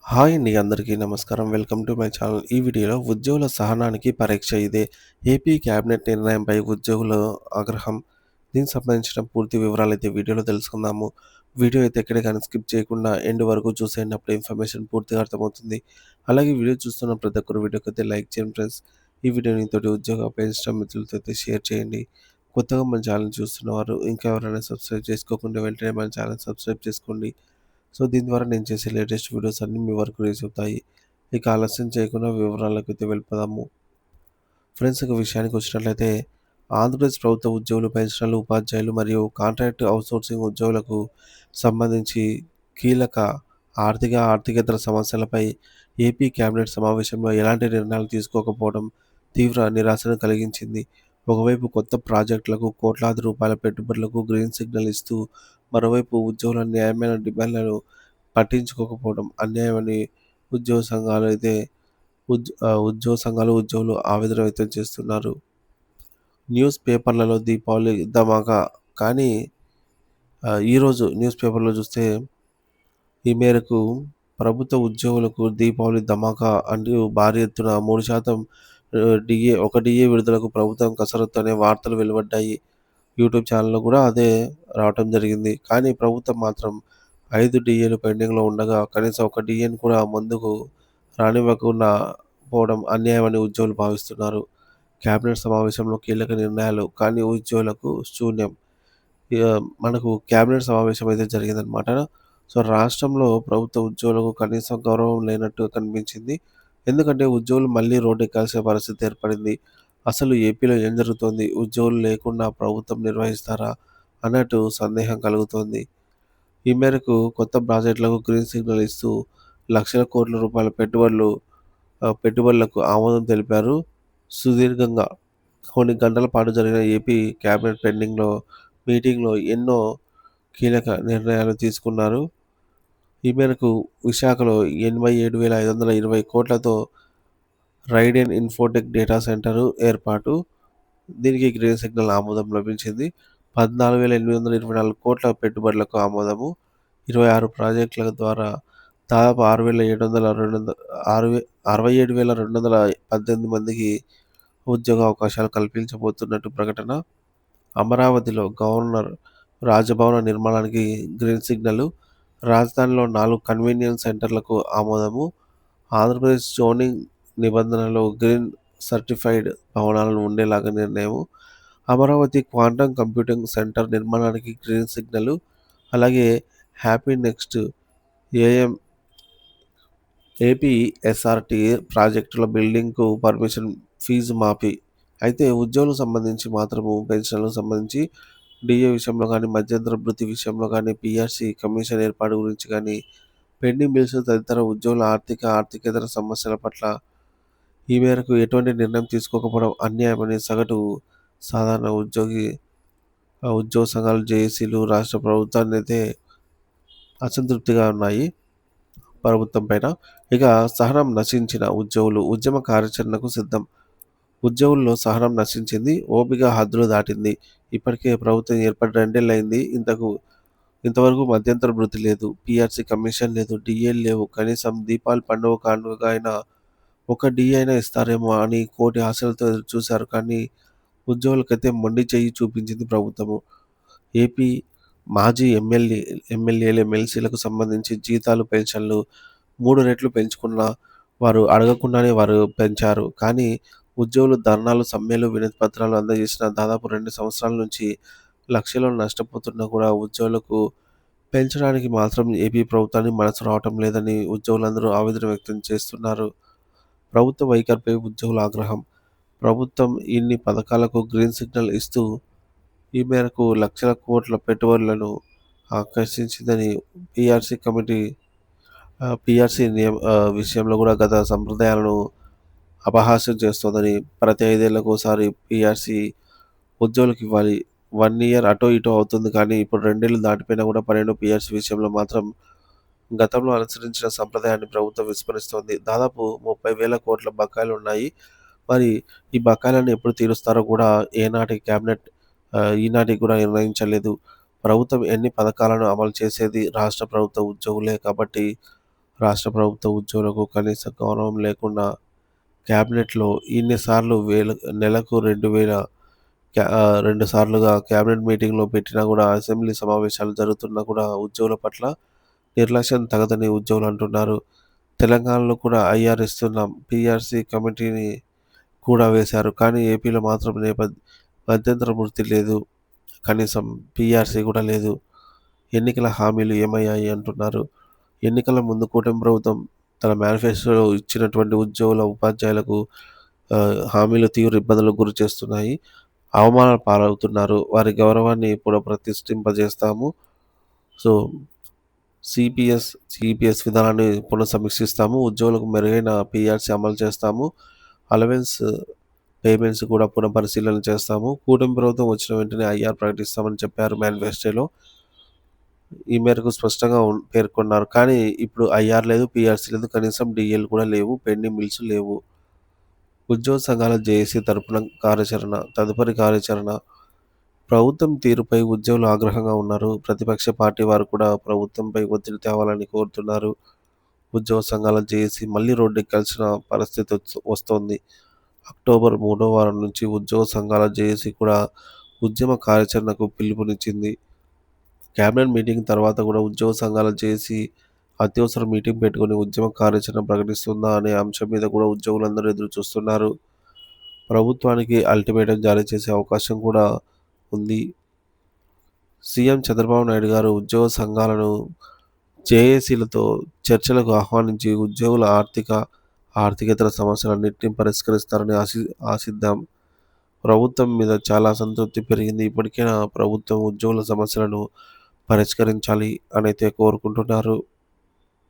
Hi అండి అందరికీ నమస్కారం. Welcome to my channel. ఈ వీడియోలో ఉద్యోగుల సహనానికి పరీక్ష ఇదే. ఏపీ కేబినెట్ నిర్ణయంపై ఉద్యోగుల ఆగ్రహం. దీనికి సంబంధించిన పూర్తి వివరాలైతే వీడియోలో తెలుసుకుందాము. వీడియో అయితే ఎక్కడ కానీ స్కిప్ చేయకుండా ఎండ్ వరకు చూసేయండి. అప్పుడు ఇన్ఫర్మేషన్ పూర్తిగా అర్థమవుతుంది. అలాగే వీడియో చూస్తున్న ప్రతి ఒక్కరు వీడియోకైతే లైక్ చేయండి ఫ్రెండ్స్. ఈ వీడియోని తోటి ఉద్యోగ అపేక్ష మిత్రులతో అయితే షేర్ చేయండి. కొత్తగా మన ఛానల్ చూస్తున్నవారు ఇంకా ఎవరైనా సబ్స్క్రైబ్ చేసుకోకుండా వెంటనే మన ఛానల్ సబ్స్క్రైబ్ చేసుకోండి. సో, దీని ద్వారా నేను చేసే లేటెస్ట్ వీడియోస్ అన్నీ మీ వరకు రీచ్ అవుతాయి. ఇక ఆలస్యం చేయకుండా వివరాలకైతే వెళ్ళిపోదాము. ఫ్రెండ్స్ ఇక విషయానికి వచ్చినట్లయితే ఆంధ్రప్రదేశ్ ప్రభుత్వ ఉద్యోగులు, పెన్షనర్లు, ఉపాధ్యాయులు మరియు కాంట్రాక్ట్ అవుట్‌సోర్సింగ్ ఉద్యోగులకు సంబంధించి కీలక ఆర్థికేతర సమస్యలపై ఏపీ కేబినెట్ సమావేశంలో ఎలాంటి నిర్ణయాలు తీసుకోకపోవడం తీవ్ర నిరాశను కలిగించింది. ఒకవైపు కొత్త ప్రాజెక్టులకు కోట్లాది రూపాయల పెట్టుబడులకు గ్రీన్ సిగ్నల్ ఇస్తూ, మరోవైపు ఉద్యోగుల న్యాయమైన డిమాండ్లను పట్టించుకోకపోవడం అన్యాయమని ఉద్యోగ సంఘాలు అయితే ఉద్యోగ సంఘాలు, ఉద్యోగులు ఆవేదన వ్యక్తం చేస్తున్నారు. న్యూస్ పేపర్లలో దీపావళి ధమాకా కానీ ఈరోజు న్యూస్ పేపర్‌లో చూస్తే ఈ మేరకు ప్రభుత్వ ఉద్యోగులకు దీపావళి ధమాకా అంటూ భారీ ఎత్తున 3% ఒక డీఏ విడుదలకు ప్రభుత్వం కసరత్తు అనే వార్తలు వెలువడ్డాయి. యూట్యూబ్ ఛానల్‌లో కూడా అదే రావటం జరిగింది. కానీ ప్రభుత్వం మాత్రం 5 డీఏలు పెండింగ్‌లో ఉండగా కనీసం ఒక డీఏని కూడా ముందుకు రానివ్వకుండా పోవడం అన్యాయమని ఉద్యోగులు భావిస్తున్నారు. కేబినెట్ సమావేశంలో కీలక నిర్ణయాలు కానీ ఉద్యోగులకు శూన్యం. ఇగ మనకు కేబినెట్ సమావేశం అయితే జరిగిందనమాట. సో, రాష్ట్రంలో ప్రభుత్వ ఉద్యోగులకు కనీసం గౌరవం లేనట్టు కనిపించింది. ఎందుకంటే ఉద్యోగులు మళ్ళీ రోడ్డెక్కాల్సిన పరిస్థితి ఏర్పడింది. అసలు ఏపీలో ఏం జరుగుతోంది? ఉద్యోగులు లేకుండా ప్రభుత్వం నిర్వహిస్తారా? అన్నట్టు సందేహం కలుగుతోంది. ఈ మేరకు కొత్త ప్రాజెక్టులకు గ్రీన్ సిగ్నల్ ఇస్తూ లక్షల కోట్ల రూపాయల పెట్టుబడులకు ఆమోదం తెలిపారు. సుదీర్ఘంగా కొన్ని గంటల పాటు జరిగిన ఏపీ కేబినెట్ మీటింగ్‌లో ఎన్నో కీలక నిర్ణయాలు తీసుకున్నారు. ఈ మేరకు విశాఖలో 87,520 కోట్లతో రైడెన్ ఇన్ఫోటెక్ డేటా సెంటర్ ఏర్పాటు. దీనికి గ్రీన్ సిగ్నల్ ఆమోదం లభించింది. 14,824 కోట్ల పెట్టుబడులకు ఆమోదము. 26 ప్రాజెక్టుల ద్వారా దాదాపు 67,218 మందికి ఉద్యోగ అవకాశాలు కల్పించబోతున్నట్టు ప్రకటన. అమరావతిలో గవర్నర్ రాజభవన నిర్మాణానికి గ్రీన్ సిగ్నల్. రాజధానిలో 4 కన్వీనియన్స్ సెంటర్లకు ఆమోదము. ఆంధ్రప్రదేశ్ జోనింగ్ నిబంధనలో గ్రీన్ సర్టిఫైడ్ భవనాలు ఉండేలాగా నిర్ణయము. అమరావతి క్వాంటమ్ కంప్యూటింగ్ సెంటర్ నిర్మాణానికి గ్రీన్ సిగ్నల్. అలాగే happy next AM AP SRT ప్రాజెక్టుల బిల్డింగ్‌కు పర్మిషన్ ఫీజు మాఫీ. అయితే ఉద్యోగులకు సంబంధించి మాత్రము పెన్షన్‌లకు సంబంధించి డీఏ విషయంలో గానీ, మధ్యంతర భృతి విషయంలో గానీ, పీఆర్సీ కమిషన్ ఏర్పాటు గురించి గానీ, పెండింగ్ బిల్స్ తదితర ఉద్యోగుల ఆర్థికేతర సమస్యల పట్ల ఈ మేరకు ఎటువంటి నిర్ణయం తీసుకోకపోవడం అన్యాయమని సగటు సాధారణ ఉద్యోగ సంఘాలు, జేఏసీలు రాష్ట్ర ప్రభుత్వాన్నయితే అసంతృప్తిగా ఉన్నాయి ప్రభుత్వం పైన. ఇక సహనం నశించిన ఉద్యోగులు ఉద్యమ కార్యాచరణకు సిద్ధం. ఉద్యోగుల్లో సహనం నశించింది. ఓపిక హద్దులు దాటింది. ఇప్పటికే ప్రభుత్వం ఏర్పడి 2 ఏళ్లయింది. ఇంతవరకు మధ్యంతర భృతి లేదు. పీఆర్సీ కమిషన్ లేదు. డీఏలు లేవు. కనీసం దీపావళి పండుగ కానుకగా అయినా ఒక డీఏ అయినా ఇస్తారేమో అని కోటి ఆశలతో ఎదురుచూశారు. కానీ ఉద్యోగులకైతే మొండి చెయ్యి చూపించింది ప్రభుత్వము. ఏపీ మాజీ ఎమ్మెల్యేలు, ఎమ్మెల్సీలకు సంబంధించి జీతాలు, పెన్షన్లు 3 రెట్లు పెంచుకున్నా అడగకుండానే వారు పెంచారు. కానీ ఉద్యోగులు ధర్నాలు, సమ్మెలు, వినతి పత్రాలు అందజేసిన దాదాపు 2 సంవత్సరాల నుంచి లక్షలు నష్టపోతున్నా కూడా ఉద్యోగులకు పెంచడానికి మాత్రం ఏపీ ప్రభుత్వానికి మనసు రావటం లేదని ఉద్యోగులందరూ ఆవేదన వ్యక్తం చేస్తున్నారు. ప్రభుత్వ వైఖరిపై ఉద్యోగుల ఆగ్రహం. ప్రభుత్వం ఇన్ని పథకాలకు గ్రీన్ సిగ్నల్ ఇస్తూ ఈ మేరకు లక్షల కోట్ల పెట్టుబడులను ఆకర్షించిందని పీఆర్సీ కమిటీ విషయంలో కూడా గత సంప్రదాయాలను అపహాస్యం చేస్తోందని, ప్రతి 5 ఏళ్లకోసారి పీఆర్సీ ఉద్యోగులకు ఇవ్వాలి. 1 ఇయర్ అటో ఇటో అవుతుంది కానీ ఇప్పుడు 2 ఏళ్లు దాటిపోయినా కూడా 12 పీఆర్సీ విషయంలో మాత్రం గతంలో అనుసరించిన సంప్రదాయాన్ని ప్రభుత్వం విస్మరిస్తోంది. దాదాపు 30,000 కోట్ల బకాయిలున్నాయి. మరి ఈ బకాయిలను ఎప్పుడు తీరుస్తారో కూడా ఈనాటికి కూడా నిర్ణయించలేదు. ప్రభుత్వం ఎన్ని పథకాలను అమలు చేసేది రాష్ట్ర ప్రభుత్వ ఉద్యోగులే కాబట్టి రాష్ట్ర ప్రభుత్వ ఉద్యోగులకు కనీస గౌరవం లేకుండా క్యాబినెట్‌లో ఇన్ని సార్లు నెలకు 2 సార్లుగా క్యాబినెట్ మీటింగ్‌లో పెట్టినా గూడా, అసెంబ్లీ సమావేశాలు జరుగుతున్నా కూడా ఉద్యోగుల పట్ల నిర్లక్ష్యం తగదని ఉద్యోగులు అంటున్నారు. తెలంగాణలో కూడా ఐఆర్ ఇస్తున్నాం, పీఆర్సీ కమిటీని కూడా వేశారు. కానీ ఏపీలో మాత్రం మధ్యంతర వృత్తి లేదు. కనీసం పీఆర్సీ కూడా లేదు. ఎన్నికల హామీలు ఏమయ్యాయి అంటున్నారు. ఎన్నికల ముందు కూటమి ప్రభుత్వం తన మేనిఫెస్టోలో ఇచ్చినటువంటి ఉద్యోగుల, ఉపాధ్యాయులకు హామీలు తీవ్ర ఇబ్బందులకు గురి చేస్తున్నాయి. అవమానాల పాలవుతున్నారు. వారి గౌరవాన్ని పునఃప్రతిష్ఠింపజేస్తాము. సో, జీపీఎస్ విధానాన్ని పునఃసమీక్షిస్తాము. ఉద్యోగులకు మెరుగైన పీఆర్సీ అమలు చేస్తాము. అలవెన్స్ పేమెంట్స్ కూడా పునఃపరిశీలన చేస్తాము. కూటమి ప్రభుత్వం వచ్చిన వెంటనే ఐఆర్ ప్రకటిస్తామని చెప్పారు మేనిఫెస్టోలో. ఈ మేరకు స్పష్టంగా పేర్కొన్నారు. కానీ ఇప్పుడు ఐఆర్ లేదు, పీఆర్సీ లేదు, కనీసం డీఏలు కూడా లేవు, పెండింగ్ బిల్స్ లేవు. ఉద్యోగ సంఘాల జేఏసీ తరపున తదుపరి కార్యాచరణ. ప్రభుత్వం తీరుపై ఉద్యోగులు ఆగ్రహంగా ఉన్నారు. ప్రతిపక్ష పార్టీ వారు కూడా ప్రభుత్వంపై ఒత్తిడి తేవాలని కోరుతున్నారు. ఉద్యోగ సంఘాల జేఏసీ మళ్లీ రోడ్డెక్కాల్సిన పరిస్థితి వస్తోంది. అక్టోబర్ 3వ వారం నుంచి ఉద్యోగ సంఘాల జేఏసీ కూడా ఉద్యమ కార్యాచరణకు పిలుపునిచ్చింది. క్యాబినెట్ మీటింగ్ తర్వాత కూడా ఉద్యోగ సంఘాల జేఏసీ అత్యవసర మీటింగ్ పెట్టుకుని ఉద్యమ కార్యాచరణ ప్రకటిస్తుందా అనే అంశం మీద కూడా ఉద్యోగులందరూ ఎదురు చూస్తున్నారు. ప్రభుత్వానికి అల్టిమేటం జారీ చేసే అవకాశం కూడా ఉంది. సీఎం చంద్రబాబు నాయుడు గారు ఉద్యోగ సంఘాలను, జేఏసీలతో చర్చలకు ఆహ్వానించి ఉద్యోగుల ఆర్థికేతర సమస్యలన్నింటినీ పరిష్కరిస్తారని ఆశిద్దాం. ప్రభుత్వం మీద చాలా అసంతృప్తి పెరిగింది. ఇప్పటికైనా ప్రభుత్వం ఉద్యోగుల సమస్యలను పరిష్కరించాలి అనైతే కోరుకుంటున్నారు.